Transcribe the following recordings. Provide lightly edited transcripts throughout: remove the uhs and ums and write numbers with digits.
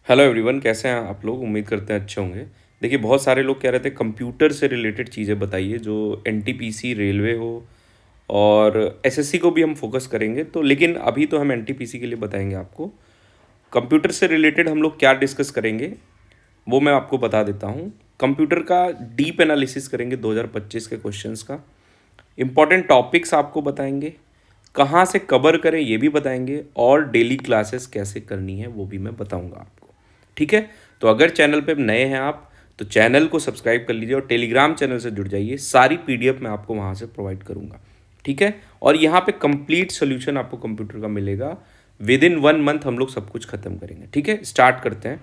Hello everyone, कैसे हैं आप लोग। उम्मीद करते हैं अच्छे होंगे। देखिए, बहुत सारे लोग कह रहे थे कंप्यूटर से रिलेटेड चीज़ें बताइए, जो एनटीपीसी रेलवे हो और एसएससी को भी हम फोकस करेंगे। तो लेकिन अभी तो हम एनटीपीसी के लिए बताएंगे आपको। कंप्यूटर से रिलेटेड हम लोग क्या डिस्कस करेंगे वो मैं आपको बता देता हूँ। कंप्यूटर का डीप एनालिसिस करेंगे 2025 के क्वेश्चंस का। इम्पॉर्टेंट टॉपिक्स आपको बताएंगे, कहाँ से कवर करें ये भी बताएंगे, और डेली क्लासेस कैसे करनी है वो भी मैं बताऊंगा आपको। ठीक है। तो अगर चैनल पे नए हैं आप, तो चैनल को सब्सक्राइब कर लीजिए और टेलीग्राम चैनल से जुड़ जाइए। सारी पीडीएफ मैं आपको वहाँ से प्रोवाइड करूँगा। ठीक है। और यहाँ पे कंप्लीट सोल्यूशन आपको कंप्यूटर का मिलेगा। विद इन 1 मंथ हम लोग सब कुछ खत्म करेंगे। ठीक है, स्टार्ट करते हैं।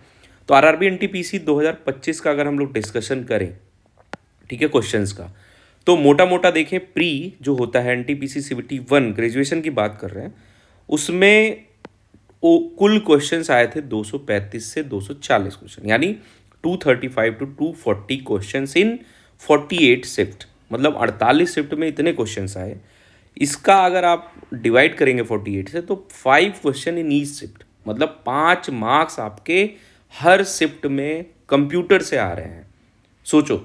तो आरआरबी एनटीपीसी 2025 का अगर हम लोग डिस्कशन करें, ठीक है, क्वेश्चंस का, तो मोटा मोटा देखें, प्री जो होता है एनटीपीसी सीबीटी 1 ग्रेजुएशन की बात कर रहे हैं, उसमें कुल क्वेश्चंस आए थे 235 से 240 क्वेश्चन, यानी 235 टू 240 क्वेश्चंस इन 48 शिफ्ट। मतलब 48 शिफ्ट में इतने क्वेश्चंस आए। इसका अगर आप डिवाइड करेंगे 48 से, तो 5 क्वेश्चन इन ईच शिफ्ट, मतलब 5 मार्क्स आपके हर शिफ्ट में कंप्यूटर से आ रहे हैं। सोचो,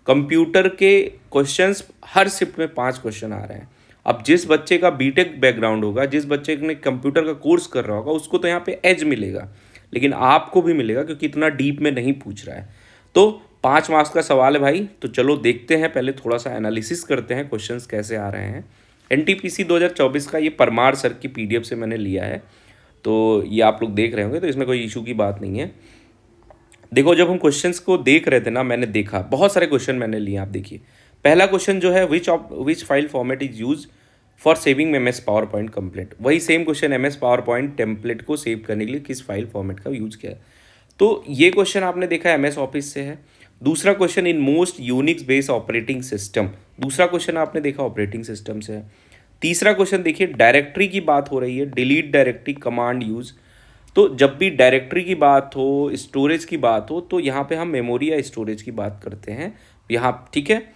कंप्यूटर के क्वेश्चंस हर शिफ्ट में 5 क्वेश्चन आ रहे हैं। अब जिस बच्चे का बीटेक बैकग्राउंड होगा, जिस बच्चे ने कंप्यूटर का कोर्स कर रहा होगा, उसको तो यहाँ पे एज मिलेगा, लेकिन आपको भी मिलेगा क्योंकि इतना डीप में नहीं पूछ रहा है। तो 5 मार्क्स का सवाल है भाई। तो चलो देखते हैं, पहले थोड़ा सा एनालिसिस करते हैं क्वेश्चंस कैसे आ रहे हैं। एनटीपीसी 2024 का ये परमार सर की पीडीएफ से मैंने लिया है, तो ये आप लोग देख रहे होंगे, तो इसमें कोई इशू की बात नहीं है। देखो, जब हम क्वेश्चंस को देख रहे थे ना, मैंने देखा बहुत सारे क्वेश्चन मैंने लिए। आप देखिए, पहला क्वेश्चन जो है, which file format is use for saving M S PowerPoint complaint. वही same question, M S PowerPoint template को सेव करने के लिए किस फाइल फॉर्मेट का यूज किया है। तो ये क्वेश्चन आपने देखा एम एस ऑफिस से है। दूसरा question, in most Unix based operating system. दूसरा क्वेश्चन आपने देखा ऑपरेटिंग सिस्टम से है। तीसरा क्वेश्चन देखिए, डायरेक्टरी की बात हो रही है, डिलीट डायरेक्टरी कमांड यूज। तो जब भी डायरेक्टरी की बात हो, स्टोरेज की बात हो, तो यहाँ पे हम मेमोरी या स्टोरेज की बात करते हैं यहाँ। ठीक है।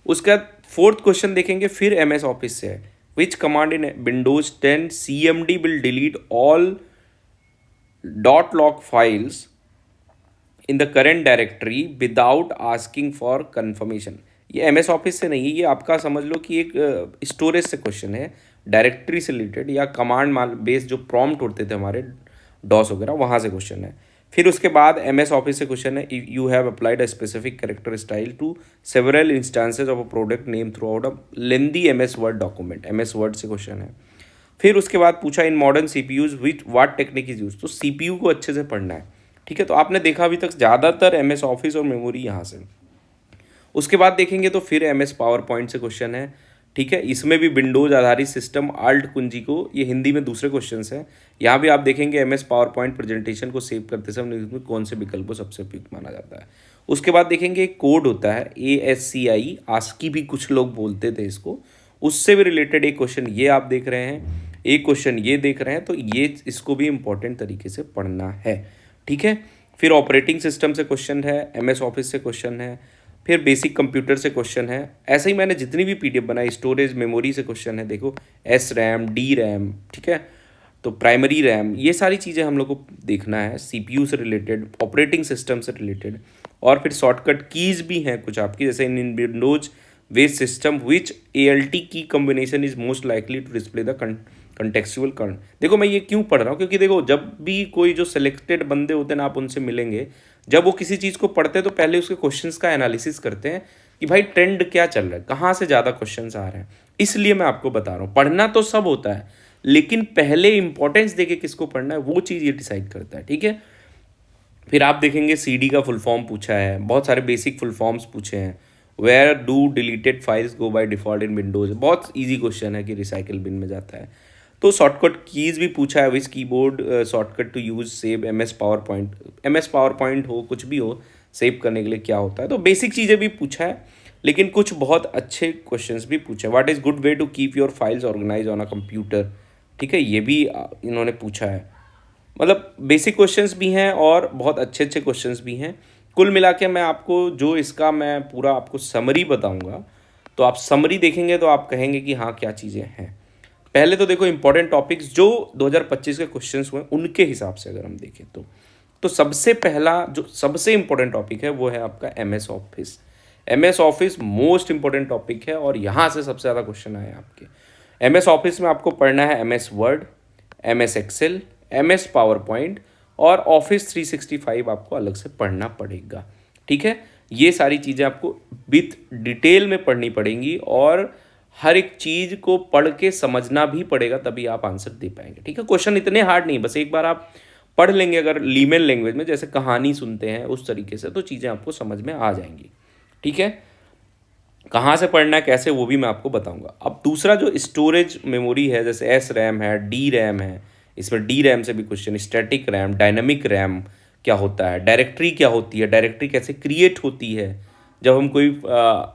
उसके बाद फोर्थ क्वेश्चन देखेंगे, फिर एम एस ऑफिस से है, विच command in Windows 10 CMD will delete all dot log files in the current directory without asking for conformation. ये एम एस ऑफिस से नहीं है, ये आपका समझ लो कि एक स्टोरेज से क्वेश्चन है, डायरेक्टरी से रिलेटेड, या कमांड बेस्ड जो प्रॉम्प्ट होते थे हमारे डॉस वगैरह, वहाँ से क्वेश्चन है। फिर उसके बाद एम एस ऑफिस से क्वेश्चन है, you have applied a specific character style to several instances of a product name throughout a lengthy M S Word document. M S Word से क्वेश्चन है। फिर उसके बाद पूछा, in modern CPUs which what technique is use. तो CPU को अच्छे से पढ़ना है। ठीक है। तो आपने देखा अभी तक ज़्यादातर एम एस ऑफिस और मेमोरी यहाँ से। उसके बाद देखेंगे तो फिर एम एस पावर पॉइंट से क्वेश्चन है। ठीक है। इसमें भी विंडोज आधारित सिस्टम आल्ट कुंजी को, ये हिंदी में दूसरे क्वेश्चन हैं। यहाँ भी आप देखेंगे M S PowerPoint presentation को सेव करते समय इसमें कौन से विकल्प को सबसे उपयुक्त माना जाता है। उसके बाद देखेंगे एक कोड होता है ASCII, आस्की भी कुछ लोग बोलते थे इसको, उससे भी रिलेटेड एक क्वेश्चन ये आप देख रहे हैं, एक क्वेश्चन ये देख रहे हैं। तो ये इसको भी इंपॉर्टेंट तरीके से पढ़ना है। ठीक है। फिर ऑपरेटिंग सिस्टम से क्वेश्चन है, एम एस ऑफिस से क्वेश्चन है, फिर बेसिक कंप्यूटर से क्वेश्चन है। ऐसे ही मैंने जितनी भी पीडीएफ बनाई, स्टोरेज मेमोरी से क्वेश्चन है, देखो SRAM DRAM। ठीक है। तो प्राइमरी रैम, ये सारी चीज़ें हम लोग को देखना है, सीपीयू से रिलेटेड, ऑपरेटिंग सिस्टम से रिलेटेड। और फिर शॉर्टकट कीज़ भी हैं कुछ आपकी, जैसे in Windows based system which ALT key combination is most likely to display the contextual current. देखो, मैं ये क्यों पढ़ रहा हूँ, क्योंकि देखो, जब भी कोई जो सिलेक्टेड बंदे होते हैं ना, आप उनसे मिलेंगे, जब वो किसी चीज़ को पढ़ते हैं तो पहले उसके क्वेश्चंस का एनालिसिस करते हैं कि भाई ट्रेंड क्या चल रहा है, कहाँ से ज़्यादा क्वेश्चंस आ रहे हैं। इसलिए मैं आपको बता रहा हूँ, पढ़ना तो सब होता है, लेकिन पहले इंपॉर्टेंस देके किसको पढ़ना है वो चीज़ ये डिसाइड करता है। ठीक है। फिर आप देखेंगे CD का फुल फॉर्म पूछा है, बहुत सारे बेसिक फुल फॉर्म्स पूछे हैं। Where do deleted files go by default in Windows, बहुत इजी क्वेश्चन है कि रिसाइकल बिन में जाता है। तो शॉर्टकट कीज़ भी पूछा है, which keyboard shortcut to use save M S PowerPoint. M S PowerPoint हो, कुछ भी हो, सेव करने के लिए क्या होता है। तो बेसिक चीज़ें भी पूछा है, लेकिन कुछ बहुत अच्छे क्वेश्चंस भी पूछे हैं। What is good way to keep your files organise on a computer. ठीक है, ये भी इन्होंने पूछा है। मतलब बेसिक क्वेश्चंस भी हैं और बहुत अच्छे अच्छे क्वेश्चंस भी हैं। कुल मिला के मैं आपको जो इसका मैं पूरा आपको समरी बताऊंगा, तो आप समरी देखेंगे तो आप कहेंगे कि हाँ, क्या चीज़ें हैं। पहले तो देखो, इंपॉर्टेंट टॉपिक्स जो 2025 के क्वेश्चंस हुए उनके हिसाब से अगर हम देखें, तो तो सबसे पहला जो सबसे इंपॉर्टेंट टॉपिक है वो है आपका MS office. MS office most important topic है और यहाँ से सबसे ज़्यादा क्वेश्चन आए आपके। MS ऑफिस में आपको पढ़ना है MS Word, MS Excel, MS PowerPoint और ऑफिस 365 आपको अलग से पढ़ना पड़ेगा। ठीक है, ये सारी चीज़ें आपको विथ डिटेल में पढ़नी पड़ेंगी और हर एक चीज़ को पढ़ के समझना भी पड़ेगा, तभी आप आंसर दे पाएंगे। ठीक है, क्वेश्चन इतने हार्ड नहीं, बस एक बार आप पढ़ लेंगे अगर लीमेन लैंग्वेज में, जैसे कहानी सुनते हैं उस तरीके से, तो चीज़ें आपको समझ में आ जाएंगी। ठीक है, कहाँ से पढ़ना है कैसे वो भी मैं आपको बताऊंगा। अब दूसरा जो स्टोरेज मेमोरी है, जैसे एस रैम है, डी रैम है, इसमें डी रैम से भी question, static RAM, dynamic RAM क्या होता है, डायरेक्टरी क्या होती है, डायरेक्टरी कैसे क्रिएट होती है, जब हम कोई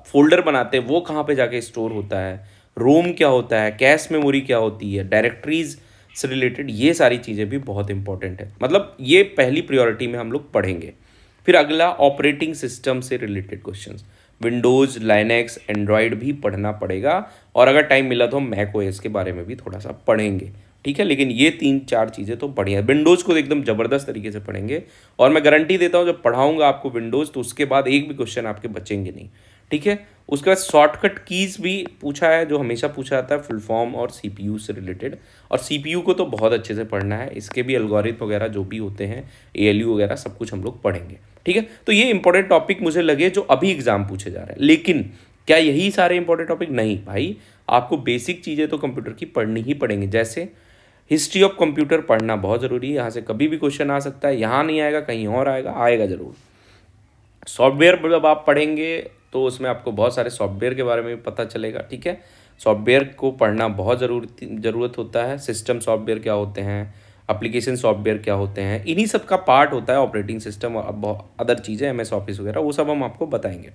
फोल्डर बनाते हैं वो कहाँ पे जाके स्टोर होता है, रोम क्या होता है, कैश मेमोरी क्या होती है, डायरेक्टरीज से रिलेटेड ये सारी चीज़ें भी बहुत इंपॉर्टेंट है। मतलब ये पहली प्रायोरिटी में हम लोग पढ़ेंगे। फिर अगला ऑपरेटिंग सिस्टम से related questions, Windows, Linux, Android भी पढ़ना पड़ेगा और अगर टाइम मिला तो हम मैक ओएस के बारे में भी थोड़ा सा पढ़ेंगे। ठीक है, लेकिन ये 3-4 चीज़ें तो बढ़िया, विंडोज़ को एकदम ज़बरदस्त तरीके से पढ़ेंगे और मैं गारंटी देता हूँ जब पढ़ाऊँगा आपको विंडोज़ तो उसके बाद एक भी क्वेश्चन आपके बचेंगे नहीं। ठीक है, उसके बाद शॉर्टकट कीज़ भी पूछा है, जो हमेशा पूछा जाता है, फुल फॉर्म और CPU से रिलेटेड, और CPU को तो बहुत अच्छे से पढ़ना है, इसके भी एल्गोरिथम वगैरह जो भी होते हैं, ALU वगैरह सब कुछ हम लोग पढ़ेंगे। ठीक है, तो ये इंपॉर्टेंट टॉपिक मुझे लगे जो अभी एग्जाम पूछे जा रहे हैं। लेकिन क्या यही सारे इंपॉर्टेंट टॉपिक? नहीं भाई, आपको बेसिक चीज़ें तो कंप्यूटर की पढ़नी ही पड़ेंगी। जैसे हिस्ट्री ऑफ कंप्यूटर पढ़ना बहुत ज़रूरी है, यहाँ से कभी भी क्वेश्चन आ सकता है, यहाँ नहीं आएगा कहीं और आएगा, आएगा ज़रूर। सॉफ्टवेयर जब आप पढ़ेंगे तो उसमें आपको बहुत सारे सॉफ्टवेयर के बारे में भी पता चलेगा। ठीक है, सॉफ्टवेयर को पढ़ना बहुत ज़रूरत होता है। सिस्टम सॉफ्टवेयर क्या होते हैं, एप्लीकेशन सॉफ्टवेयर क्या होते हैं, इन्हीं सब का पार्ट होता है ऑपरेटिंग सिस्टम और अदर चीज़ें, MS ऑफिस वगैरह, वो सब हम आपको बताएंगे।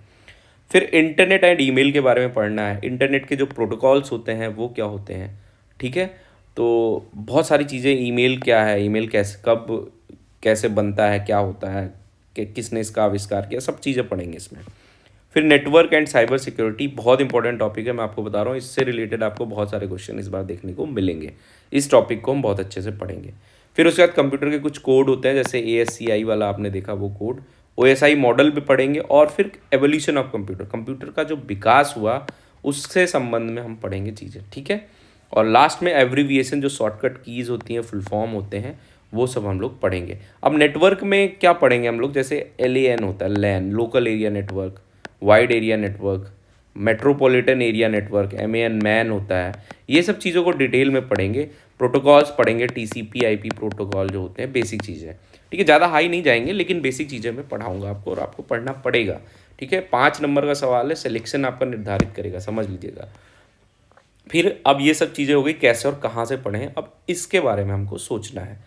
फिर इंटरनेट एंड ईमेल के बारे में पढ़ना है, इंटरनेट के जो प्रोटोकॉल्स होते हैं वो क्या होते हैं। ठीक है, तो बहुत सारी चीज़ें, ईमेल क्या है, ईमेल कैसे कब कैसे बनता है, क्या होता है, कि किसने इसका आविष्कार किया, सब चीज़ें पढ़ेंगे इसमें। फिर नेटवर्क एंड साइबर सिक्योरिटी बहुत इंपॉर्टेंट टॉपिक है, मैं आपको बता रहा हूँ, इससे रिलेटेड आपको बहुत सारे क्वेश्चन इस बार देखने को मिलेंगे। इस टॉपिक को हम बहुत अच्छे से पढ़ेंगे। फिर उसके बाद कंप्यूटर के कुछ कोड होते हैं, जैसे ASCII वाला आपने देखा वो कोड, OSI मॉडल भी पढ़ेंगे, और फिर एवोल्यूशन ऑफ कंप्यूटर, कंप्यूटर का जो विकास हुआ उससे संबंध में हम पढ़ेंगे चीज़ें। ठीक है, और लास्ट में एब्रीविएशन, जो शॉर्टकट कीज़ होती हैं, फुल फॉर्म होते हैं, वो सब हम लोग पढ़ेंगे। अब नेटवर्क में क्या पढ़ेंगे हम लोग, जैसे LAN होता है, LAN, local area network, wide area network, metropolitan area network, MAN MAN होता है, ये सब चीज़ों को डिटेल में पढ़ेंगे। प्रोटोकॉल्स पढ़ेंगे, TCP IP प्रोटोकॉल जो होते हैं, बेसिक चीज़ें। ठीक है, ज़्यादा हाई नहीं जाएंगे, लेकिन बेसिक चीज़ें मैं पढ़ाऊँगा आपको और आपको पढ़ना पड़ेगा। ठीक है, 5 नंबर का सवाल है, सिलेक्शन आपका निर्धारित करेगा, समझ लीजिएगा। फिर अब ये सब चीज़ें हो गई कैसे और कहाँ से पढ़ें, अब इसके बारे में हमको सोचना है,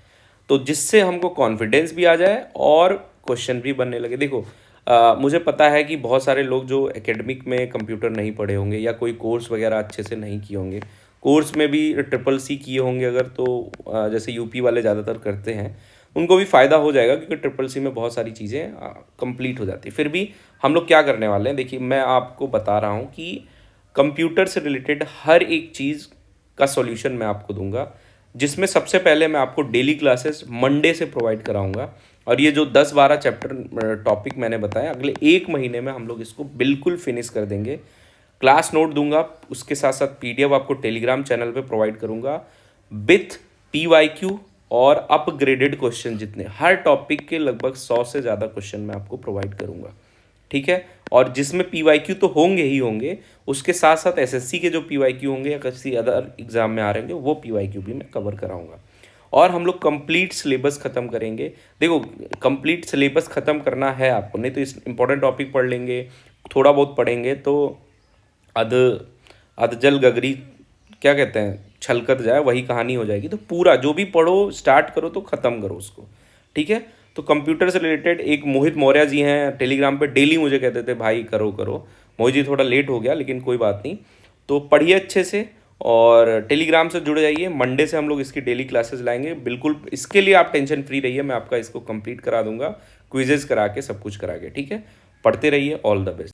तो जिससे हमको कॉन्फिडेंस भी आ जाए और क्वेश्चन भी बनने लगे। देखो, मुझे पता है कि बहुत सारे लोग जो एकेडमिक में कंप्यूटर नहीं पढ़े होंगे या कोई कोर्स वगैरह अच्छे से नहीं किए होंगे, कोर्स में भी CCC किए होंगे अगर, तो जैसे यूपी वाले ज़्यादातर करते हैं, उनको भी फ़ायदा हो जाएगा क्योंकि CCC में बहुत सारी चीज़ें कंप्लीट हो जाती है। फिर भी हम लोग क्या करने वाले हैं, देखिए मैं आपको बता रहा हूँ कि कंप्यूटर से रिलेटेड हर एक चीज़ का सॉल्यूशन मैं आपको दूंगा, जिसमें सबसे पहले मैं आपको डेली क्लासेस मंडे से प्रोवाइड कराऊंगा, और ये जो 10-12 चैप्टर टॉपिक मैंने बताया, अगले 1 महीने में हम लोग इसको बिल्कुल फिनिश कर देंगे। क्लास नोट दूंगा, उसके साथ साथ PDF आपको टेलीग्राम चैनल पे प्रोवाइड करूंगा विथ PYQ और अपग्रेडेड क्वेश्चन, जितने हर टॉपिक के लगभग 100 से ज़्यादा क्वेश्चन मैं आपको प्रोवाइड करूंगा। ठीक है, और जिसमें PYQ तो होंगे ही होंगे, उसके साथ साथ SSC के जो PYQ होंगे या किसी अदर एग्जाम में आ रहे होंगे वो PYQ भी मैं कवर कराऊंगा। और हम लोग कंप्लीट सिलेबस ख़त्म करेंगे। देखो, कंप्लीट सिलेबस ख़त्म करना है आपको, नहीं तो इस इंपॉर्टेंट टॉपिक पढ़ लेंगे, थोड़ा बहुत पढ़ेंगे तो अध अधजल गगरी क्या कहते हैं, छलकत जाए, वही कहानी हो जाएगी। तो पूरा जो भी पढ़ो, स्टार्ट करो तो ख़त्म करो उसको। ठीक है, तो कंप्यूटर से रिलेटेड एक मोहित मौर्य जी हैं, टेलीग्राम पे डेली मुझे कहते थे भाई करो करो। मोहित जी थोड़ा लेट हो गया, लेकिन कोई बात नहीं, तो पढ़िए अच्छे से और टेलीग्राम से जुड़ जाइए। मंडे से हम लोग इसकी डेली क्लासेस लाएंगे, बिल्कुल इसके लिए आप टेंशन फ्री रहिए, मैं आपका इसको कंप्लीट करा दूंगा, क्विजेज करा के, सब कुछ करा के। ठीक है, पढ़ते रहिए, ऑल द बेस्ट।